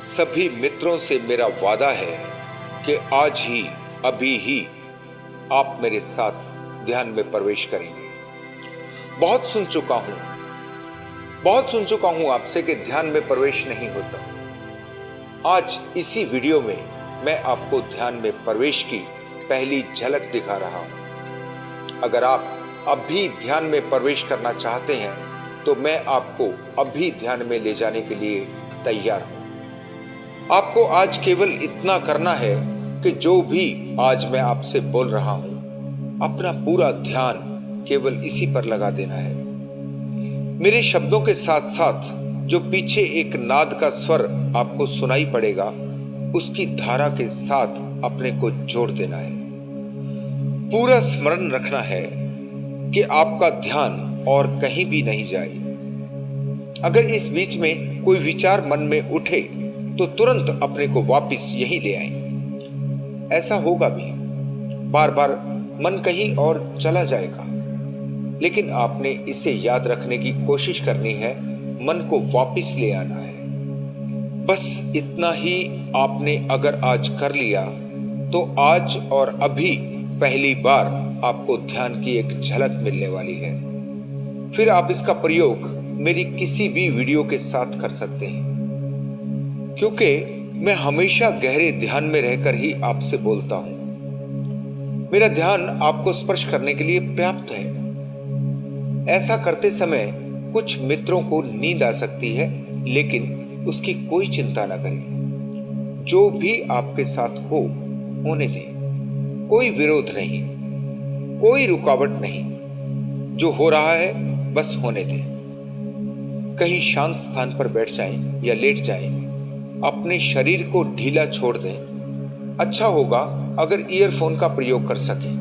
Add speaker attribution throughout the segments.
Speaker 1: सभी मित्रों से मेरा वादा है कि आज ही, अभी ही आप मेरे साथ ध्यान में प्रवेश करेंगे। बहुत सुन चुका हूं आपसे कि ध्यान में प्रवेश नहीं होता। आज इसी वीडियो में मैं आपको ध्यान में प्रवेश की पहली झलक दिखा रहा हूं। अगर आप अभी ध्यान में प्रवेश करना चाहते हैं तो मैं आपको अभी ध्यान में ले जाने के लिए तैयार हूं। आपको आज केवल इतना करना है कि जो भी आज मैं आपसे बोल रहा हूं, अपना पूरा ध्यान केवल इसी पर लगा देना है। मेरे शब्दों के साथ साथ जो पीछे एक नाद का स्वर आपको सुनाई पड़ेगा, उसकी धारा के साथ अपने को जोड़ देना है। पूरा स्मरण रखना है कि आपका ध्यान और कहीं भी नहीं जाए। अगर इस बीच में कोई विचार मन में उठे तो तुरंत अपने को वापस यहीं ले आए। ऐसा होगा भी, बार बार मन कहीं और चला जाएगा, लेकिन आपने इसे याद रखने की कोशिश करनी है, मन को वापस ले आना है। बस इतना ही आपने अगर आज कर लिया तो आज और अभी पहली बार आपको ध्यान की एक झलक मिलने वाली है। फिर आप इसका प्रयोग मेरी किसी भी वीडियो के साथ कर सकते हैं, क्योंकि मैं हमेशा गहरे ध्यान में रहकर ही आपसे बोलता हूं। मेरा ध्यान आपको स्पर्श करने के लिए पर्याप्त है। ऐसा करते समय कुछ मित्रों को नींद आ सकती है, लेकिन उसकी कोई चिंता ना करें। जो भी आपके साथ हो, होने दें। कोई विरोध नहीं, कोई रुकावट नहीं। जो हो रहा है बस होने दें। कहीं शांत स्थान पर बैठ जाएं या लेट जाएं। अपने शरीर को ढीला छोड़ दें। अच्छा होगा अगर ईयरफोन का प्रयोग कर सकें।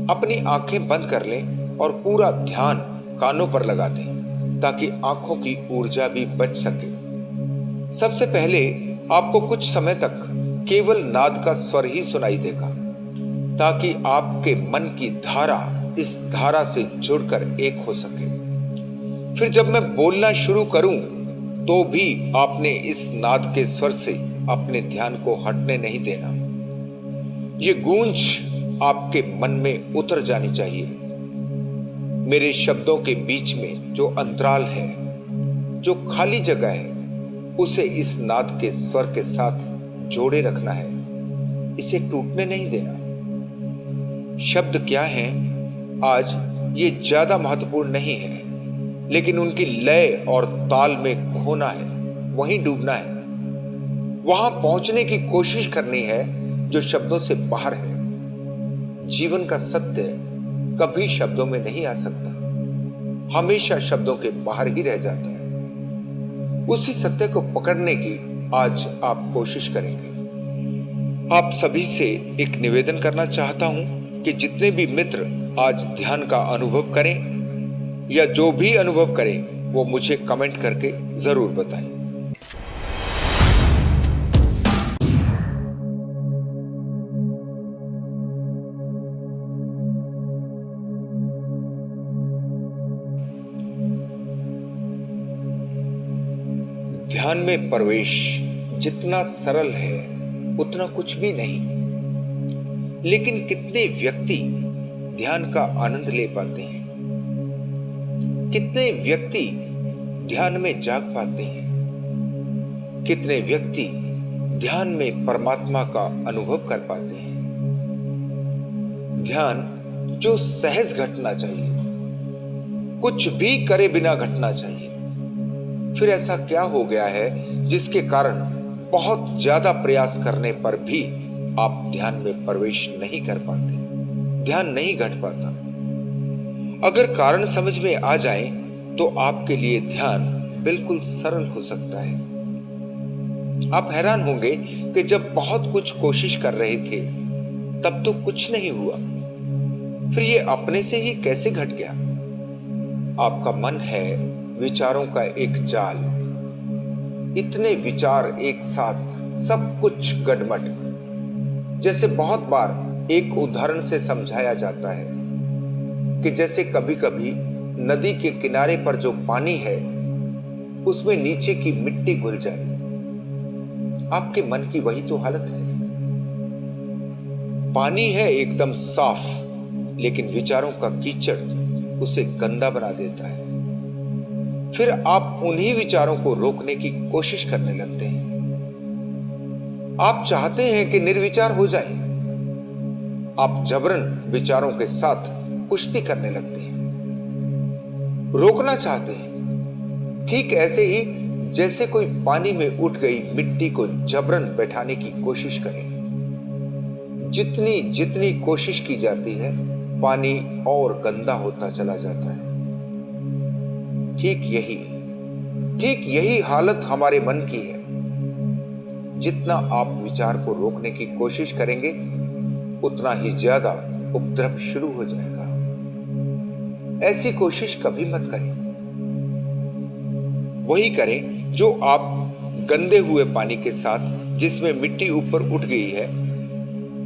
Speaker 1: अपनी आंखें बंद कर लें और पूरा ध्यान कानों पर लगा दें, ताकि आंखों की ऊर्जा भी बच सके। सबसे पहले आपको कुछ समय तक केवल नाद का स्वर ही सुनाई देगा, ताकि आपके मन की धारा इस धारा से जुड़कर एक हो सके। फिर जब मैं बोलना शुरू करूं तो भी आपने इस नाद के स्वर से अपने ध्यान को हटने नहीं देना। ये गूंज आपके मन में उतर जानी चाहिए। मेरे शब्दों के बीच में जो अंतराल है, जो खाली जगह है, उसे इस नाद के स्वर के साथ जोड़े रखना है। इसे टूटने नहीं देना। शब्द क्या हैं आज ये ज्यादा महत्वपूर्ण नहीं है, लेकिन उनकी लय और ताल में खोना है, वहीं डूबना है। वहां पहुंचने की कोशिश करनी है जो शब्दों से बाहर है। जीवन का सत्य कभी शब्दों में नहीं आ सकता, हमेशा शब्दों के बाहर ही रह जाता है। उसी सत्य को पकड़ने की आज आप कोशिश करेंगे। आप सभी से एक निवेदन करना चाहता हूं कि जितने भी मित्र आज ध्यान का अनुभव करें या जो भी अनुभव करें, वो मुझे कमेंट करके जरूर बताएं। ध्यान में प्रवेश जितना सरल है उतना कुछ भी नहीं, लेकिन कितने व्यक्ति ध्यान का आनंद ले पाते हैं, कितने व्यक्ति ध्यान में जाग पाते हैं, कितने व्यक्ति ध्यान में परमात्मा का अनुभव कर पाते हैं। ध्यान जो सहज घटना चाहिए, कुछ भी करे बिना घटना चाहिए। फिर ऐसा क्या हो गया है जिसके कारण बहुत ज्यादा प्रयास करने पर भी आप ध्यान में प्रवेश नहीं कर पाते, ध्यान नहीं घट पाता? अगर कारण समझ में आ जाए तो आपके लिए ध्यान बिल्कुल सरल हो सकता है। आप हैरान होंगे कि जब बहुत कुछ कोशिश कर रहे थे तब तो कुछ नहीं हुआ, फिर ये अपने से ही कैसे घट गया? आपका मन है विचारों का एक जाल। इतने विचार एक साथ, सब कुछ गडमड। जैसे बहुत बार एक उदाहरण से समझाया जाता है कि जैसे कभी कभी नदी के किनारे पर जो पानी है उसमें नीचे की मिट्टी घुल जाए, आपके मन की वही तो हालत है। पानी है एकदम साफ, लेकिन विचारों का कीचड़ उसे गंदा बना देता है। फिर आप उन्हीं विचारों को रोकने की कोशिश करने लगते हैं। आप चाहते हैं कि निर्विचार हो जाए। आप जबरन विचारों के साथ कुश्ती करने लगते हैं, रोकना चाहते हैं। ठीक ऐसे ही जैसे कोई पानी में उठ गई मिट्टी को जबरन बैठाने की कोशिश करे। जितनी जितनी कोशिश की जाती है, पानी और गंदा होता चला जाता है। ठीक यही हालत हमारे मन की है। जितना आप विचार को रोकने की कोशिश करेंगे, उतना ही ज्यादा उपद्रव शुरू हो जाएगा। ऐसी कोशिश कभी मत करें। वही करें जो आप गंदे हुए पानी के साथ, जिसमें मिट्टी ऊपर उठ गई है,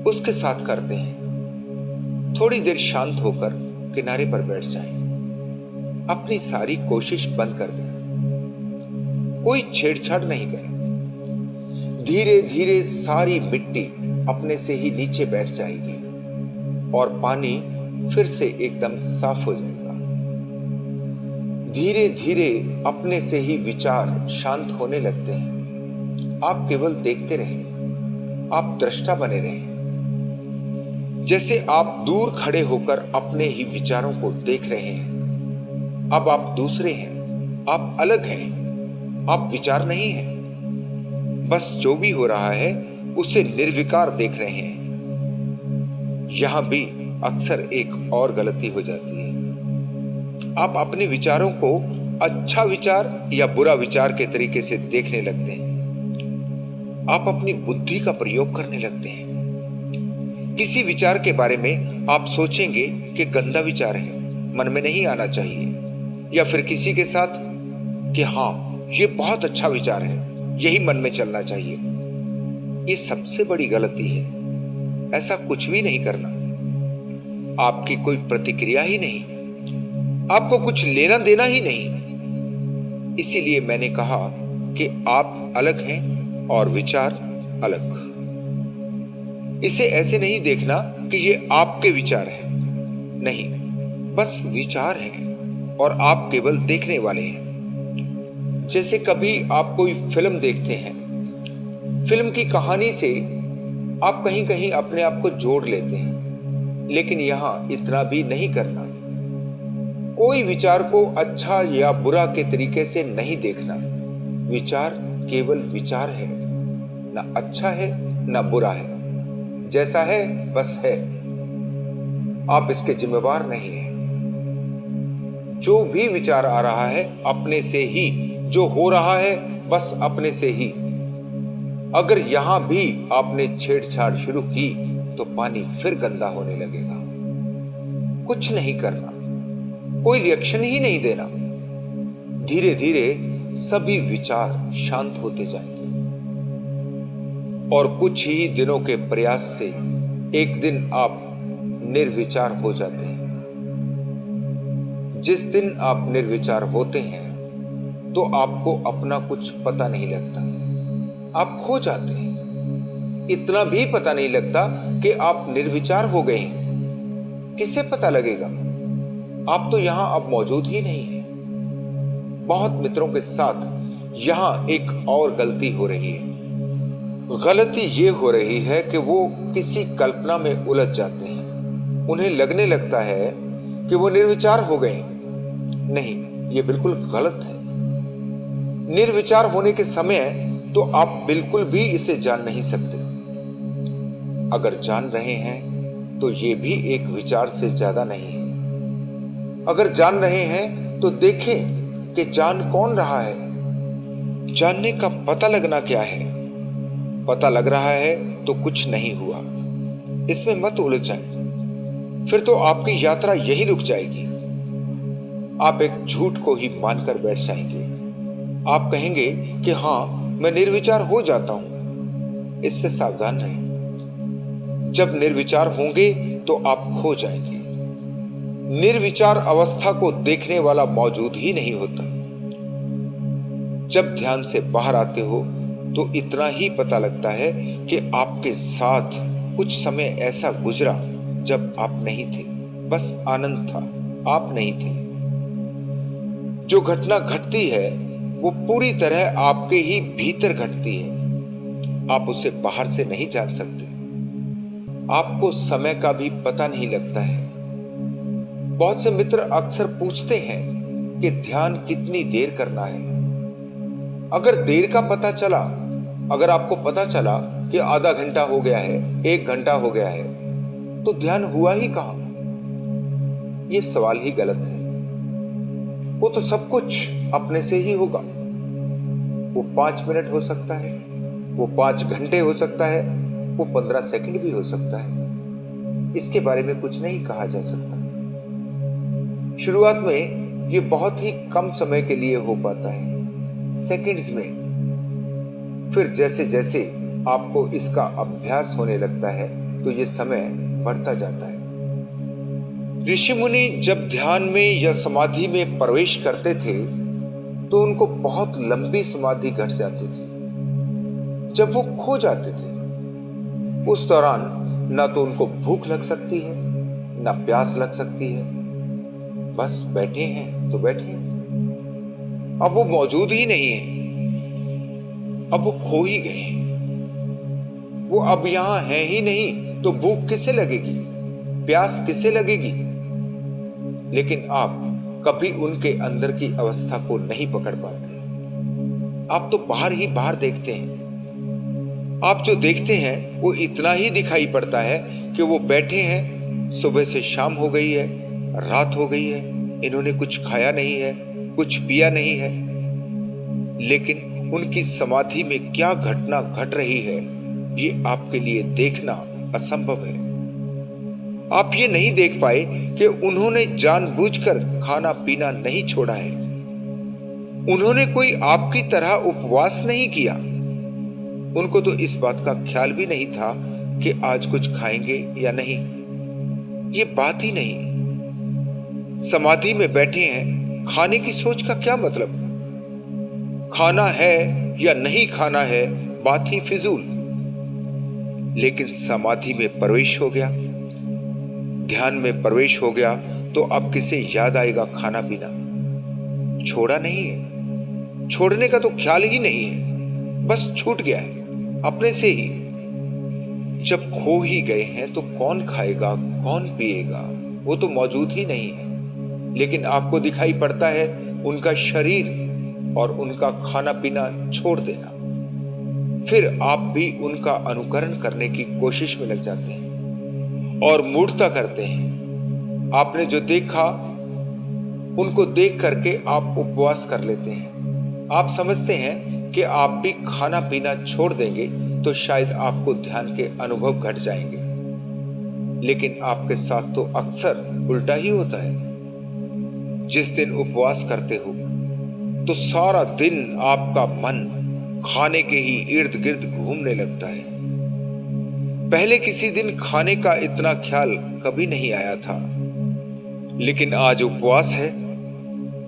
Speaker 1: उसके साथ करते हैं। थोड़ी देर शांत होकर किनारे पर बैठ जाएं। अपनी सारी कोशिश बंद कर दें। कोई छेड़छाड़ नहीं करें। धीरे धीरे सारी मिट्टी अपने से ही नीचे बैठ जाएगी और पानी फिर से एकदम साफ हो जाएगा। धीरे धीरे अपने से ही विचार शांत होने लगते हैं। आप केवल देखते रहें। आप दृष्टा बने रहें। जैसे आप दूर खड़े होकर अपने ही विचारों को देख रहे हैं। अब आप दूसरे हैं। आप अलग हैं। आप विचार नहीं हैं। बस जो भी हो रहा है उसे निर्विकार देख रहे हैं। यहां भी अक्सर एक और गलती हो जाती है। आप अपने विचारों को अच्छा विचार या बुरा विचार के तरीके से देखने लगते हैं। आप अपनी बुद्धि का प्रयोग करने लगते हैं। किसी विचार के बारे में आप सोचेंगे कि गंदा विचार है, मन में नहीं आना चाहिए, या फिर किसी के साथ कि हां, ये बहुत अच्छा विचार है, यही मन में चलना चाहिए। ये सबसे बड़ी गलती है। ऐसा कुछ भी नहीं करना। आपकी कोई प्रतिक्रिया ही नहीं, आपको कुछ लेना देना ही नहीं। इसीलिए मैंने कहा कि आप अलग हैं और विचार अलग। इसे ऐसे नहीं देखना कि ये आपके विचार हैं। नहीं, बस विचार हैं और आप केवल देखने वाले हैं। जैसे कभी आप कोई फिल्म देखते हैं। फिल्म की कहानी से आप कहीं कहीं अपने आप को जोड़ लेते हैं, लेकिन यहां इतना भी नहीं करना। कोई विचार को अच्छा या बुरा के तरीके से नहीं देखना। विचार केवल विचार है, ना अच्छा है ना बुरा है। जैसा है बस है। आप इसके जिम्मेवार नहीं हैं। जो भी विचार आ रहा है अपने से ही, जो हो रहा है बस अपने से ही। अगर यहां भी आपने छेड़छाड़ शुरू की तो पानी फिर गंदा होने लगेगा। कुछ नहीं करना, कोई रिएक्शन ही नहीं देना। धीरे धीरे सभी विचार शांत होते जाएंगे और कुछ ही दिनों के प्रयास से एक दिन आप निर्विचार हो जाते हैं। जिस दिन आप निर्विचार होते हैं तो आपको अपना कुछ पता नहीं लगता। आप खो जाते हैं। इतना भी पता नहीं लगता कि आप निर्विचार हो गए हैं। किसे पता लगेगा? आप तो यहां अब मौजूद ही नहीं है। बहुत मित्रों के साथ यहां एक और गलती हो रही है। गलती ये हो रही है कि वो किसी कल्पना में उलझ जाते हैं। उन्हें लगने लगता है कि वो निर्विचार हो गए। नहीं, ये बिल्कुल गलत है। निर्विचार होने के समय तो आप बिल्कुल भी इसे जान नहीं सकते। अगर जान रहे हैं तो ये भी एक विचार से ज्यादा नहीं है। अगर जान रहे हैं तो देखें कि जान कौन रहा है। जानने का पता लगना क्या है? पता लग रहा है तो कुछ नहीं हुआ। इसमें मत उलझ जाएं। फिर तो आपकी यात्रा यही रुक जाएगी। आप एक झूठ को ही मानकर बैठ जाएंगे। आप कहेंगे कि हां, मैं निर्विचार हो जाता हूं। इससे सावधान रहें। जब निर्विचार होंगे तो आप खो जाएंगे। निर्विचार अवस्था को देखने वाला मौजूद ही नहीं होता। जब ध्यान से बाहर आते हो तो इतना ही पता लगता है कि आपके साथ कुछ समय ऐसा गुजरा जब आप नहीं थे, बस आनंद था, आप नहीं थे। जो घटना घटती है वो पूरी तरह आपके ही भीतर घटती है, आप उसे बाहर से नहीं जान सकते। आपको समय का भी पता नहीं लगता है। बहुत से मित्र अक्सर पूछते हैं कि ध्यान कितनी देर करना है। अगर देर का पता चला, अगर आपको पता चला कि आधा घंटा हो गया है, 1 घंटा हो गया है, तो ध्यान हुआ ही कहां? यह सवाल ही गलत है। वो तो सब कुछ अपने से ही होगा। वो 5 मिनट हो सकता है, वो 5 घंटे हो सकता है, वो 15 सेकंड भी हो सकता है। इसके बारे में कुछ नहीं कहा जा सकता। शुरुआत में ये बहुत ही कम समय के लिए हो पाता है, सेकंड्स में। फिर जैसे जैसे आपको इसका अभ्यास होने लगता है तो ये समय बढ़ता जाता है। ऋषि मुनि जब ध्यान में या समाधि में प्रवेश करते थे तो उनको बहुत लंबी समाधि घट जाती थी। जब वो खो जाते थे उस दौरान ना तो उनको भूख लग सकती है, ना प्यास लग सकती है, बस बैठे हैं तो बैठे हैं। अब वो मौजूद ही नहीं है, अब वो खो ही गए हैं। वो अब यहां है ही नहीं तो भूख किसे लगेगी, प्यास किसे लगेगी? लेकिन आप कभी उनके अंदर की अवस्था को नहीं पकड़ पाते। आप तो बाहर ही बाहर देखते हैं। आप जो देखते हैं वो इतना ही दिखाई पड़ता है कि वो बैठे हैं, सुबह से शाम हो गई है, रात हो गई है, इन्होंने कुछ खाया नहीं है, कुछ पिया नहीं है। लेकिन उनकी समाधि में क्या घटना घट रही है ये आपके लिए देखना असंभव है। आप ये नहीं देख पाए कि उन्होंने जानबूझकर खाना पीना नहीं छोड़ा है। उन्होंने कोई आपकी तरह उपवास नहीं किया। उनको तो इस बात का ख्याल भी नहीं था कि आज कुछ खाएंगे या नहीं। ये बात ही नहीं। समाधि में बैठे हैं, खाने की सोच का क्या मतलब? खाना है या नहीं खाना है बात ही फिजूल। लेकिन समाधि में प्रवेश हो गया, ध्यान में प्रवेश हो गया तो अब किसे याद आएगा खाना पीना? छोड़ा नहीं है, छोड़ने का तो ख्याल ही नहीं है, बस छूट गया है अपने से ही। जब खो ही गए हैं तो कौन खाएगा, कौन पिएगा? वो तो मौजूद ही नहीं है। लेकिन आपको दिखाई पड़ता है उनका शरीर और उनका खाना पीना छोड़ देना। फिर आप भी उनका अनुकरण करने की कोशिश में लग जाते हैं और मूर्खता करते हैं। आपने जो देखा उनको देख करके आप उपवास कर लेते हैं। आप समझते हैं कि आप भी खाना पीना छोड़ देंगे तो शायद आपको ध्यान के अनुभव घट जाएंगे। लेकिन आपके साथ तो अक्सर उल्टा ही होता है। जिस दिन उपवास करते हो तो सारा दिन आपका मन खाने के ही इर्द गिर्द घूमने लगता है। पहले किसी दिन खाने का इतना ख्याल कभी नहीं आया था, लेकिन आज उपवास है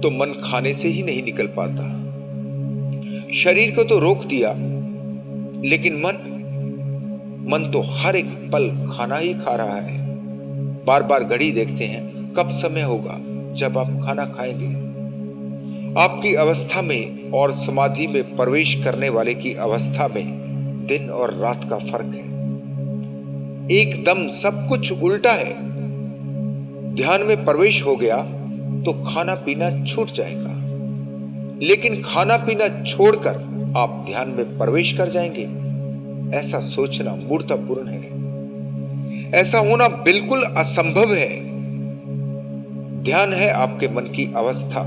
Speaker 1: तो मन खाने से ही नहीं निकल पाता। शरीर को तो रोक दिया, लेकिन मन तो हर एक पल खाना ही खा रहा है। बार बार घड़ी देखते हैं, कब समय होगा जब आप खाना खाएंगे। आपकी अवस्था में और समाधि में प्रवेश करने वाले की अवस्था में दिन और रात का फर्क है। एकदम सब कुछ उल्टा है। ध्यान में प्रवेश हो गया तो खाना पीना छूट जाएगा, लेकिन खाना पीना छोड़कर आप ध्यान में प्रवेश कर जाएंगे, ऐसा सोचना मूर्खतापूर्ण है। ऐसा होना बिल्कुल असंभव है। ध्यान है आपके मन की अवस्था,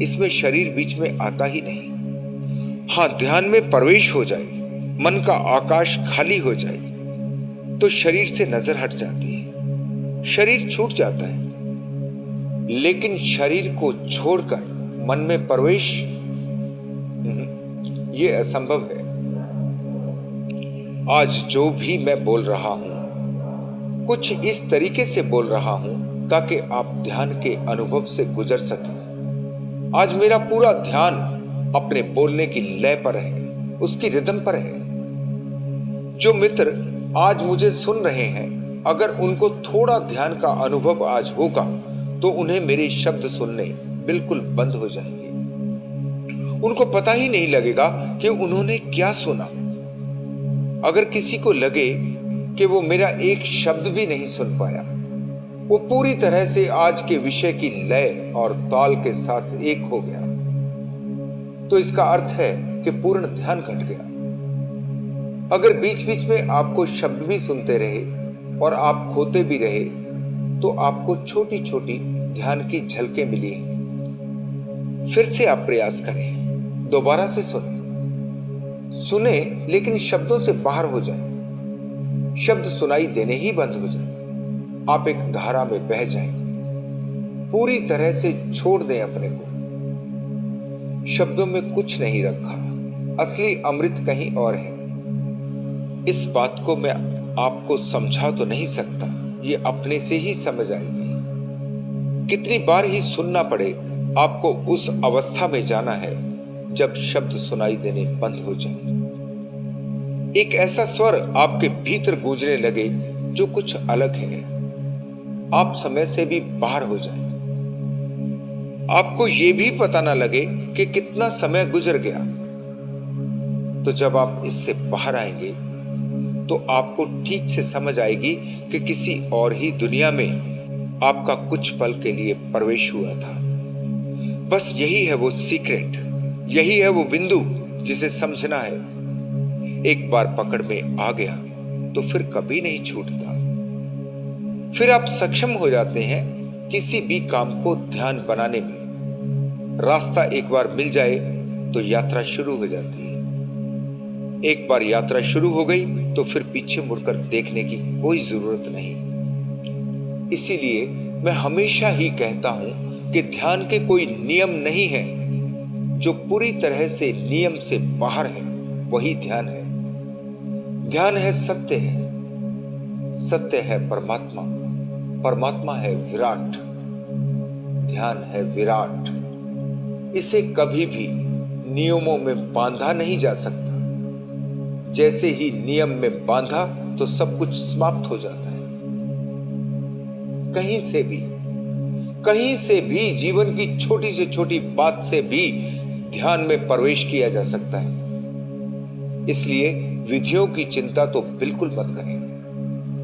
Speaker 1: इसमें शरीर बीच में आता ही नहीं। हां, ध्यान में प्रवेश हो जाए, मन का आकाश खाली हो जाए तो शरीर से नजर हट जाती है, शरीर छूट जाता है। लेकिन शरीर को छोड़कर मन में प्रवेश, यह असंभव है। आज जो भी मैं बोल रहा हूं कुछ इस तरीके से बोल रहा हूं ताकि आप ध्यान के अनुभव से गुजर सकें। आज मेरा पूरा ध्यान अपने बोलने की लय पर है। उसकी रिदम पर है। जो मित्र आज मुझे सुन रहे हैं, अगर उनको थोड़ा ध्यान का अनुभव आज होगा तो उन्हें मेरे शब्द सुनने बिल्कुल बंद हो जाएंगे। उनको पता ही नहीं लगेगा कि उन्होंने क्या सुना। अगर किसी को लगे कि वो मेरा एक शब्द भी नहीं सुन पाया, वो पूरी तरह से आज के विषय की लय और ताल के साथ एक हो गया, तो इसका अर्थ है कि पूर्ण ध्यान घट गया। अगर बीच बीच में आपको शब्द भी सुनते रहे और आप खोते भी रहे, तो आपको छोटी छोटी ध्यान की झलकें मिली हैं। फिर से आप प्रयास करें, दोबारा से सुने, लेकिन शब्दों से बाहर हो जाए। शब्द सुनाई देने ही बंद हो जाए। आप एक धारा में बह जाएं। पूरी तरह से छोड़ दें अपने को। शब्दों में कुछ नहीं रखा, असली अमृत कहीं और है। इस बात को मैं आपको समझा तो नहीं सकता, ये अपने से ही समझ आएगी। कितनी बार ही सुनना पड़े, आपको उस अवस्था में जाना है जब शब्द सुनाई देने बंद हो जाए। एक ऐसा स्वर आपके भीतर गूंजने लगे जो कुछ अलग है। आप समय से भी बाहर हो जाए। आपको यह भी पता ना लगे कि कितना समय गुजर गया। तो जब आप इससे बाहर आएंगे तो आपको ठीक से समझ आएगी कि किसी और ही दुनिया में आपका कुछ पल के लिए प्रवेश हुआ था। बस यही है वो सीक्रेट, यही है वो बिंदु जिसे समझना है। एक बार पकड़ में आ गया तो फिर कभी नहीं छूटता। फिर आप सक्षम हो जाते हैं किसी भी काम को ध्यान बनाने में। रास्ता एक बार मिल जाए तो यात्रा शुरू हो जाती है। एक बार यात्रा शुरू हो गई तो फिर पीछे मुड़कर देखने की कोई जरूरत नहीं। इसीलिए मैं हमेशा ही कहता हूं कि ध्यान के कोई नियम नहीं है। जो पूरी तरह से नियम से बाहर है वही ध्यान है। ध्यान है सत्य है, सत्य है परमात्मा, परमात्मा है विराट, ध्यान है विराट। इसे कभी भी नियमों में बांधा नहीं जा सकता। जैसे ही नियम में बांधा तो सब कुछ समाप्त हो जाता है। कहीं से भी जीवन की छोटी से छोटी बात से भी ध्यान में प्रवेश किया जा सकता है। इसलिए विधियों की चिंता तो बिल्कुल मत करें।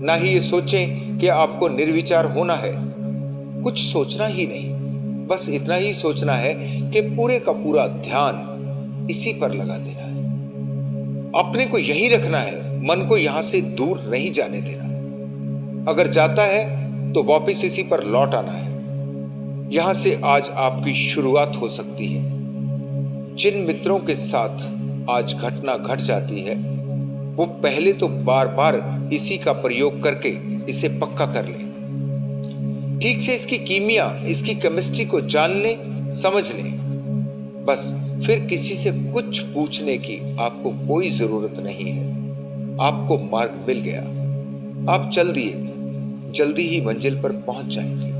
Speaker 1: ना ही ये सोचें कि आपको निर्विचार होना है। कुछ सोचना ही नहीं, बस इतना ही सोचना है कि पूरे का पूरा ध्यान इसी पर लगा देना है। अपने को यही रखना है, मन को यहां से दूर नहीं जाने देना। अगर जाता है तो वापस इसी पर लौट आना है। यहां से आज आपकी शुरुआत हो सकती है। जिन मित्रों के साथ आज घटना घट जाती है, वो पहले तो बार बार इसी का प्रयोग करके इसे पक्का कर ले। ठीक से इसकी कीमिया, इसकी केमिस्ट्री को जान ले, समझ ले। बस फिर किसी से कुछ पूछने की आपको कोई जरूरत नहीं है। आपको मार्ग मिल गया। आप चल दिए, जल्दी ही मंजिल पर पहुंच जाएंगे।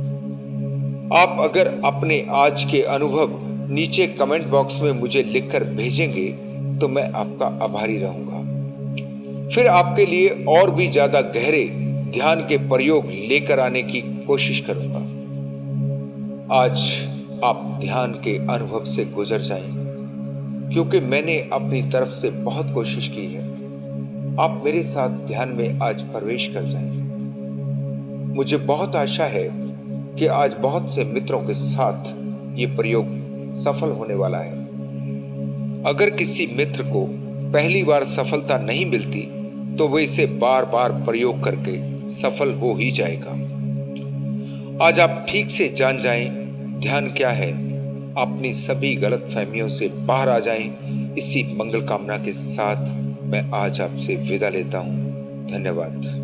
Speaker 1: आप अगर अपने आज के अनुभव नीचे कमेंट बॉक्स में मुझे लिखकर भेजेंगे तो मैं आपका आभारी रहूंगा। फिर आपके लिए और भी ज्यादा गहरे ध्यान के प्रयोग लेकर आने की कोशिश करूंगा। आज आप ध्यान के अनुभव से गुजर जाएंगे, क्योंकि मैंने अपनी तरफ से बहुत कोशिश की है। आप मेरे साथ ध्यान में आज प्रवेश कर जाएंगे। मुझे बहुत आशा है कि आज बहुत से मित्रों के साथ ये प्रयोग सफल होने वाला है। अगर किसी मित्र को पहली बार सफलता नहीं मिलती तो वो इसे बार बार प्रयोग करके सफल हो ही जाएगा। आज आप ठीक से जान जाएं ध्यान क्या है, अपनी सभी गलत फहमियों से बाहर आ जाएं। इसी मंगल कामना के साथ मैं आज आपसे विदा लेता हूं। धन्यवाद।